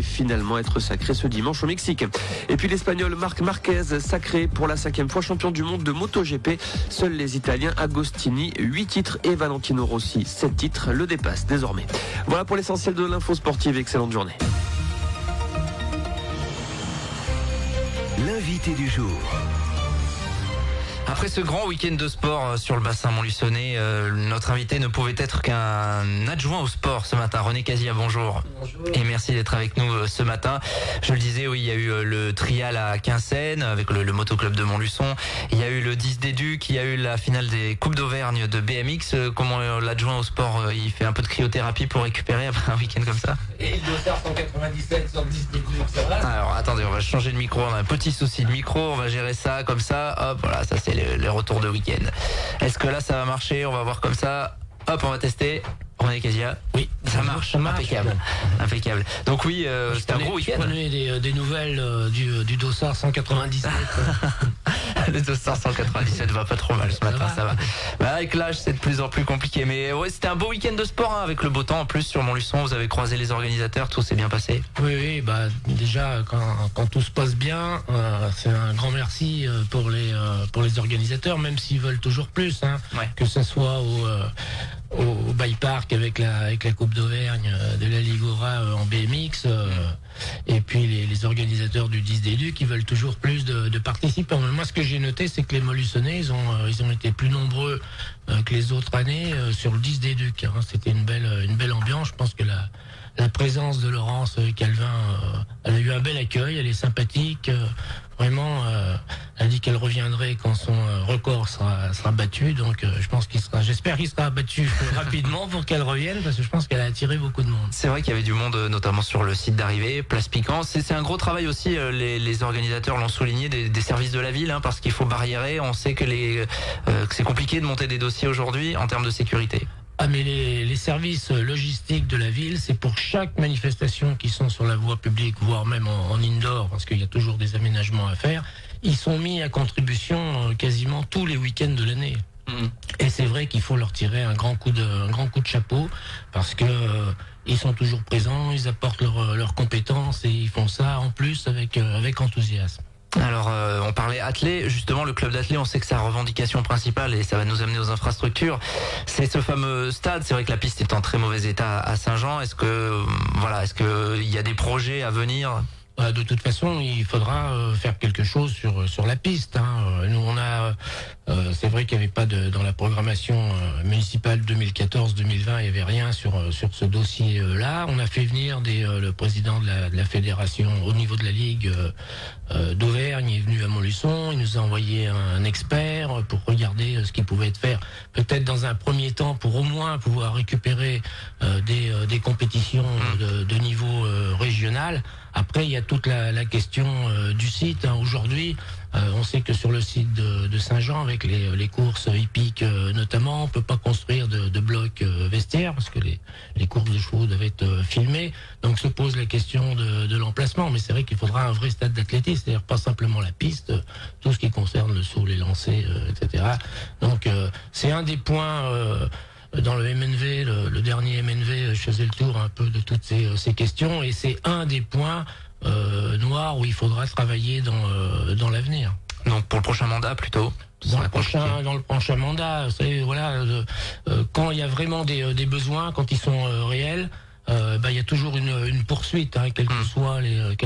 finalement être sacré ce dimanche au Mexique. Et puis l'Espagnol Marc Marquez, sacré pour la 5e fois champion du monde de MotoGP. Seuls les Italiens Agostini, 8 titres, et Valentino Rossi, 7 titres, le dépassent désormais. Voilà pour l'essentiel de l'info sportive. Excellente journée. L'invité du jour. Après ce grand week-end de sport sur le bassin montluçonnais, notre invité ne pouvait être qu'un adjoint au sport ce matin. René Casia, bonjour. Bonjour. Et merci d'être avec nous ce matin. Je le disais, oui, il y a eu le trial à Quinssaines avec le motoclub de Montluçon. Il y a eu le 10 des Ducs, il y a eu la finale des Coupes d'Auvergne de BMX. Comment l'adjoint au sport, il fait un peu de cryothérapie pour récupérer après un week-end comme ça? Et le dossard 197 sur le 10 des Ducs, ça va? Alors attendez, on va changer de micro, on a un petit souci de micro, on va gérer ça comme ça, hop, voilà, ça c'est le retour de week-end. Est-ce que là ça va marcher? On va voir comme ça, hop, on va tester. René Casia, oui, ça marche, impeccable, impeccable. Donc oui, c'était un gros week-end. Je prenais des nouvelles du dossard 197. Le dossard 197 va pas trop mal ce matin, ça va. Bah, avec l'âge, c'est de plus en plus compliqué. Mais ouais, c'était un beau week-end de sport, hein, avec le beau temps en plus sur Montluçon. Vous avez croisé les organisateurs, tout s'est bien passé. Oui, bah déjà quand tout se passe bien, c'est un grand merci pour les organisateurs, même s'ils veulent toujours plus, hein, Ouais. que ce soit au Bike Park avec la Coupe d'Auvergne de la Ligue Aura en BMX, et puis les organisateurs du 10 des Ducs qui veulent toujours plus de participants. Mais moi, ce que j'ai noté, c'est que les Montluçonnais, ils ont été plus nombreux que les autres années sur le 10 des Ducs, hein. C'était une belle ambiance. Je pense que la présence de Laurence Calvin, elle a eu un bel accueil, elle est sympathique. Vraiment, elle dit qu'elle reviendrait quand son record sera battu. Donc, j'espère qu'il sera battu rapidement pour qu'elle revienne, parce que je pense qu'elle a attiré beaucoup de monde. C'est vrai qu'il y avait du monde, notamment sur le site d'arrivée, Place Piquant. C'est un gros travail aussi, les organisateurs l'ont souligné, des services de la ville, hein, parce qu'il faut barriérer. On sait que c'est compliqué de monter des dossiers aujourd'hui en termes de sécurité. Ah, mais les services logistiques de la ville, c'est pour chaque manifestation qui sont sur la voie publique, voire même en indoor, parce qu'il y a toujours des aménagements à faire, ils sont mis à contribution quasiment tous les week-ends de l'année. Et c'est vrai qu'il faut leur tirer un grand coup de chapeau, parce que ils sont toujours présents, ils apportent leurs compétences, et ils font ça en plus avec enthousiasme. Alors, on parlait athlé, justement, le club d'athlé, on sait que sa revendication principale, et ça va nous amener aux infrastructures, c'est ce fameux stade. C'est vrai que la piste est en très mauvais état à Saint-Jean. Est-ce que il y a des projets à venir? De toute façon, il faudra faire quelque chose sur la piste, hein. Nous, c'est vrai qu'il n'y avait pas dans la programmation municipale 2014-2020, il n'y avait rien sur ce dossier-là. On a fait venir le président de la fédération au niveau de la Ligue d'Auvergne, il est venu à Montluçon, il nous a envoyé un expert pour regarder ce qui pouvait être fait, peut-être dans un premier temps pour au moins pouvoir récupérer des compétitions de niveau régional. Après, il y a toute la question du site, hein. Aujourd'hui, on sait que sur le site de Saint-Jean, avec les courses hippiques notamment, on peut pas construire de blocs vestiaires, parce que les courses de chevaux doivent être filmées. Donc se pose la question de l'emplacement. Mais c'est vrai qu'il faudra un vrai stade d'athlétisme, c'est-à-dire pas simplement la piste, tout ce qui concerne le saut, les lancers, etc. Donc c'est un des points... dans le MNV, le dernier MNV, je faisais le tour un peu de toutes ces questions, et c'est un des points noirs où il faudra travailler dans l'avenir. Donc pour le prochain mandat plutôt? Dans le prochain mandat, quand il y a vraiment des besoins, quand ils sont réels, il y a toujours une poursuite, hein, quels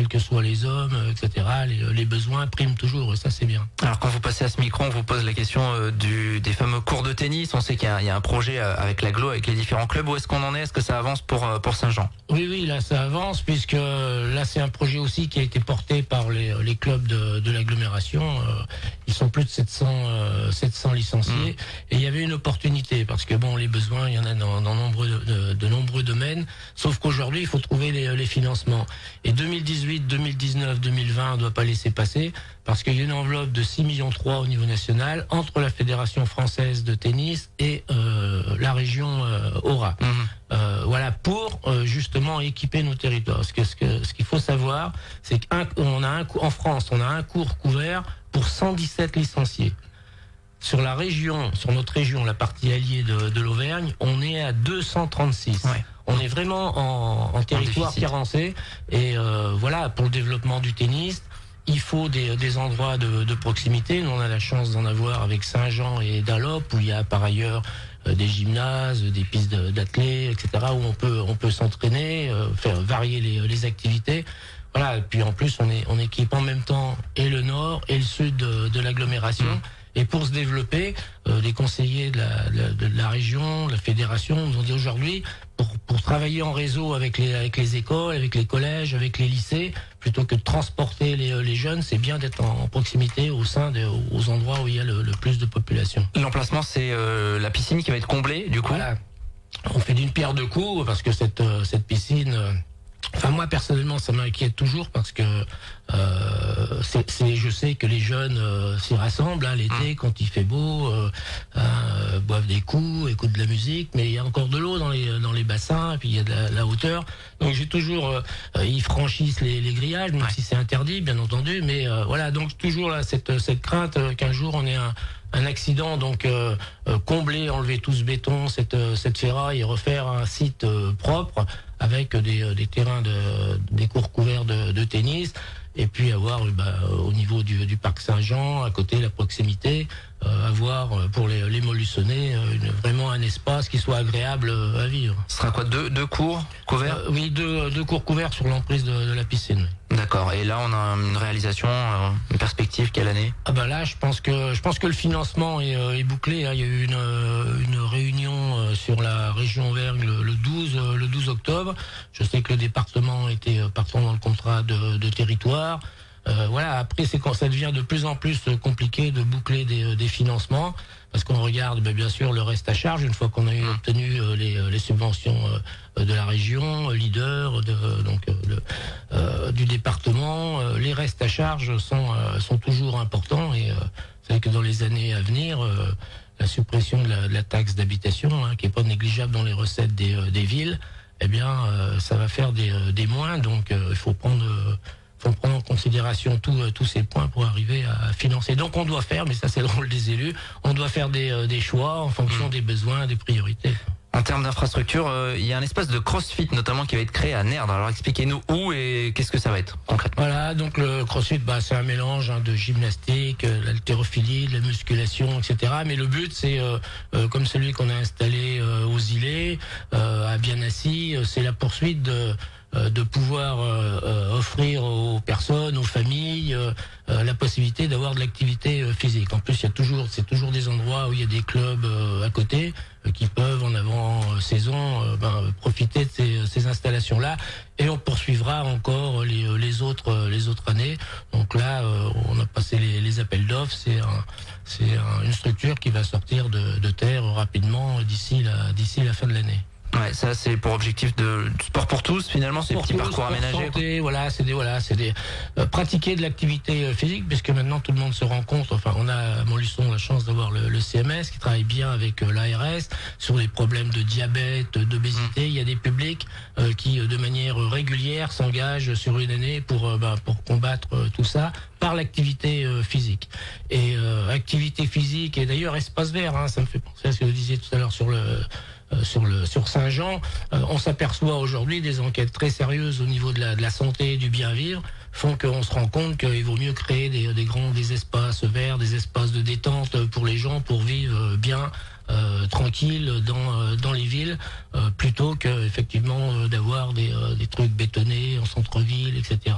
que soient les hommes, etc. Les besoins priment toujours, et ça c'est bien. Alors quand vous passez à ce micro, on vous pose la question des fameux cours de tennis. On sait qu'il y a un projet avec l'aglo, avec les différents clubs. Où est-ce qu'on en est? Est-ce que ça avance pour Saint-Jean? Oui, là ça avance, puisque là c'est un projet aussi qui a été porté par les clubs de l'agglomération. Ils sont plus de 700 licenciés, et il y avait une opportunité, parce que bon, les besoins, il y en a dans de nombreux domaines. Sauf qu'aujourd'hui, il faut trouver les financements. Et 2018, 2019, 2020, on ne doit pas laisser passer, parce qu'il y a une enveloppe de 6,3 millions au niveau national entre la Fédération française de tennis et la région Aura. Voilà, pour justement équiper nos territoires. Ce qu'il faut savoir, c'est qu'en France, on a un cours couvert pour 117 licenciés. sur notre région, la partie alliée de l'Auvergne, on est à 236. Ouais. On est vraiment en territoire déficit. carencé. Et voilà, pour le développement du tennis, il faut des endroits de proximité. Nous, on a la chance d'en avoir avec Saint-Jean et Dallop, où il y a par ailleurs des gymnases, des pistes d'athlètes, etc., où on peut s'entraîner, faire varier les activités. Voilà, et puis en plus, on équipe en même temps et le nord et le sud de l'agglomération. Et pour se développer, les conseillers de la région, de la fédération, nous ont dit aujourd'hui, pour travailler en réseau avec les écoles, avec les collèges, avec les lycées, plutôt que de transporter les jeunes, c'est bien d'être en proximité aux endroits où il y a le plus de population. L'emplacement, c'est la piscine qui va être comblée, du coup. Voilà. On fait d'une pierre deux coups parce que cette piscine. Enfin, moi personnellement, ça m'inquiète toujours parce que je sais que les jeunes s'y rassemblent l'été quand il fait beau, boivent des coups, écoutent de la musique, mais il y a encore de l'eau dans les bassins, et puis il y a de la hauteur. Donc j'ai toujours, ils franchissent les grillages, même si c'est interdit, bien entendu, mais voilà, donc toujours là cette crainte qu'un jour on ait un accident, donc combler, enlever tout ce béton, cette ferraille et refaire un site propre avec des terrains des cours couverts de tennis, et puis avoir au niveau du parc Saint-Jean, à côté la proximité, avoir pour les Montluçonnais vraiment un espace qui soit agréable à vivre. Ce sera quoi, deux cours couverts? Oui, deux cours couverts sur l'emprise de la piscine. D'accord. Et là, on a une réalisation, une perspective, quelle année? Là, je pense que le financement est bouclé. Il y a eu une réunion sur la région Auvergne le 12 octobre. Je sais que le département était partant dans le contrat de territoire. Voilà. Après, c'est quand ça devient de plus en plus compliqué de boucler des financements, parce qu'on regarde bien sûr le reste à charge une fois qu'on a obtenu les subventions de la région, leader du département. Les restes à charge sont toujours importants, et c'est vrai que dans les années à venir, la suppression de la taxe d'habitation, qui est pas négligeable dans les recettes des villes, eh bien ça va faire des moins. Donc il faut prendre en considération tous ces points pour arriver à financer. Donc on doit faire, mais ça c'est le rôle des élus, on doit faire des choix en fonction des besoins, des priorités. En termes d'infrastructure, il y a un espace de CrossFit notamment qui va être créé à Nerd. Alors expliquez-nous où et qu'est-ce que ça va être concrètement. Voilà, donc le CrossFit, c'est un mélange de gymnastique, l'haltérophilie, de la musculation, etc. Mais le but, c'est comme celui qu'on a installé aux Îlets, à Bienassi, c'est la poursuite de pouvoir offrir aux personnes, aux familles, la possibilité d'avoir de l'activité physique. En plus, c'est toujours des endroits où il y a des clubs à côté qui peuvent, en avant-saison, profiter de ces installations-là. Et on poursuivra encore les autres années. Donc là, on a passé les appels d'offres. C'est une structure qui va sortir de terre rapidement d'ici la fin de l'année. Ouais, ça c'est pour objectif de sport pour tous, finalement, ces petits parcours aménagés. C'est pratiquer de l'activité physique, puisque maintenant tout le monde se rend compte. Enfin, on a à Montluçon la chance d'avoir le CMS qui travaille bien avec l'ARS sur les problèmes de diabète, d'obésité. Il y a des publics qui, de manière régulière, s'engagent sur une année pour combattre tout ça par l'activité physique. Et activité physique, et d'ailleurs espace vert, ça me fait penser à ce que vous disiez tout à l'heure sur Saint-Jean. On s'aperçoit aujourd'hui, des enquêtes très sérieuses au niveau de la santé et du bien-vivre font qu'on se rend compte qu'il vaut mieux créer des espaces verts, des espaces de détente pour les gens, pour vivre bien, tranquille dans les villes, plutôt que effectivement d'avoir des trucs bétonnés en centre-ville, etc.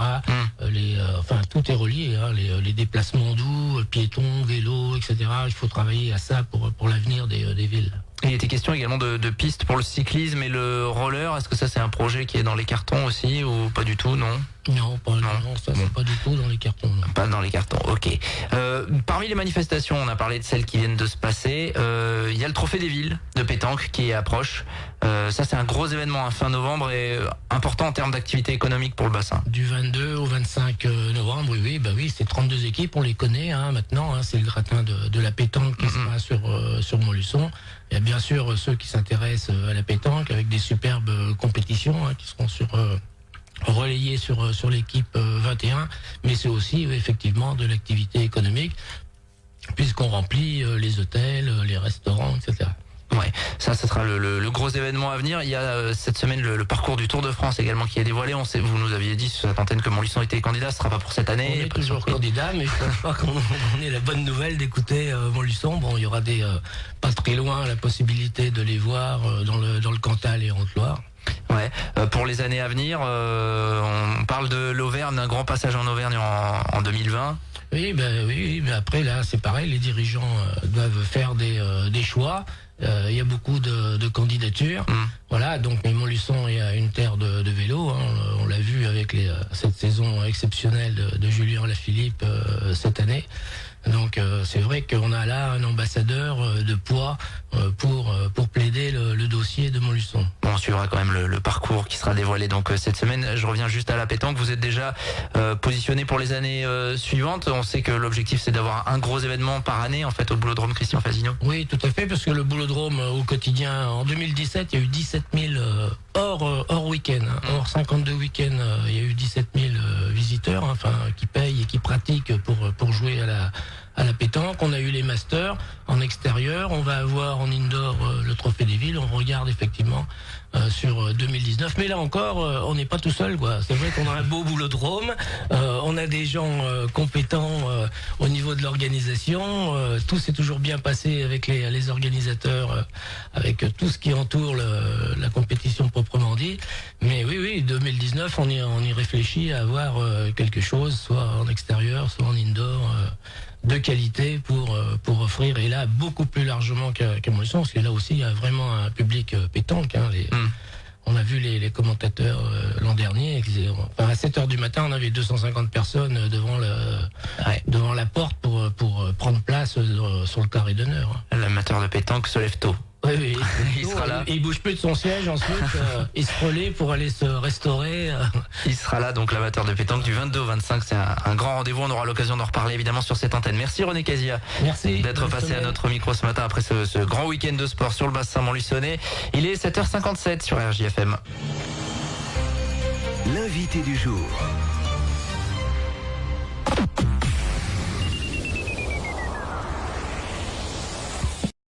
Tout est relié, les déplacements doux, piétons, vélos, etc. Il faut travailler à ça pour l'avenir des villes. Et il était question également de pistes pour le cyclisme et le roller. Est-ce que ça c'est un projet qui est dans les cartons aussi ou pas du tout, non? Non, ça c'est pas du tout dans les cartons. Non. Pas dans les cartons, ok. Parmi les manifestations, on a parlé de celles qui viennent de se passer. Il y a le Trophée des villes de pétanque qui approche. Ça c'est un gros événement fin novembre et important en termes d'activité économique pour le bassin. Du 22 au 25 novembre, oui, c'est 32 équipes, on les connaît maintenant. C'est le gratin de la pétanque qui sera sur Montluçon. Il y a bien sûr ceux qui s'intéressent à la pétanque avec des superbes compétitions qui seront relayées sur l'équipe 21, mais c'est aussi effectivement de l'activité économique. puisqu'on remplit les hôtels, les restaurants, etc. Ouais, ça sera le gros événement à venir. Il y a cette semaine le parcours du Tour de France également qui est dévoilé. Vous nous aviez dit sur cette antenne que Montluçon était candidat, ce sera pas pour cette année. On est toujours candidat, mais je pense pas qu'on ait la bonne nouvelle d'écouter Montluçon. Bon, il y aura pas très loin la possibilité de les voir dans le Cantal et Haute-Loire. Ouais. Pour les années à venir, on parle de l'Auvergne, d'un grand passage en Auvergne en 2020. Oui, mais après là, c'est pareil. Les dirigeants doivent faire des choix. Il y a beaucoup de candidatures. Voilà, donc Montluçon est une terre de vélo. On l'a vu avec cette saison exceptionnelle de Julien Lafilippe cette année. Donc c'est vrai qu'on a là un ambassadeur de poids pour plaider le dossier de Montluçon. Bon, on suivra quand même le parcours qui sera dévoilé donc cette semaine. Je reviens juste à la pétanque. Vous êtes déjà positionné pour les années suivantes. On sait que l'objectif c'est d'avoir un gros événement par année en fait au Boulodrome Christian Fasino. Oui, tout à fait, parce que le Boulodrome au quotidien en 2017, il y a eu 17 000 hors week-end, hors 52 week-ends, il y a eu 17 000 visiteurs, qui payent et qui pratiquent pour jouer à la pétanque. On a eu les masters en extérieur, on va avoir en indoor le trophée des villes. On regarde effectivement sur 2019, mais là encore on n'est pas tout seul, quoi. C'est vrai qu'on a un beau boulodrome, on a des gens compétents au niveau de l'organisation, tout s'est toujours bien passé avec les organisateurs, avec tout ce qui entoure la compétition proprement dit. Mais oui, 2019 on y réfléchit à avoir quelque chose, soit en extérieur, soit en indoor, de qualité pour offrir, et là beaucoup plus largement qu'à Montluçon, parce que là aussi il y a vraiment un public pétanque. On a vu les commentateurs l'an dernier, à 7h du matin on avait 250 personnes devant la porte pour prendre place sur le carré d'honneur. L'amateur de pétanque se lève tôt. Oui. Il sera là. Il bouge plus de son siège, ensuite il se relaie pour aller se restaurer. Il sera là, donc l'amateur de pétanque du 22 au 25. C'est un grand rendez-vous. On aura l'occasion d'en reparler évidemment sur cette antenne. Merci René Casia. Merci d'être passé à notre micro ce matin après ce grand week-end de sport sur le bassin montluçonnais. Il est 7h57 sur RJFM. L'invité du jour.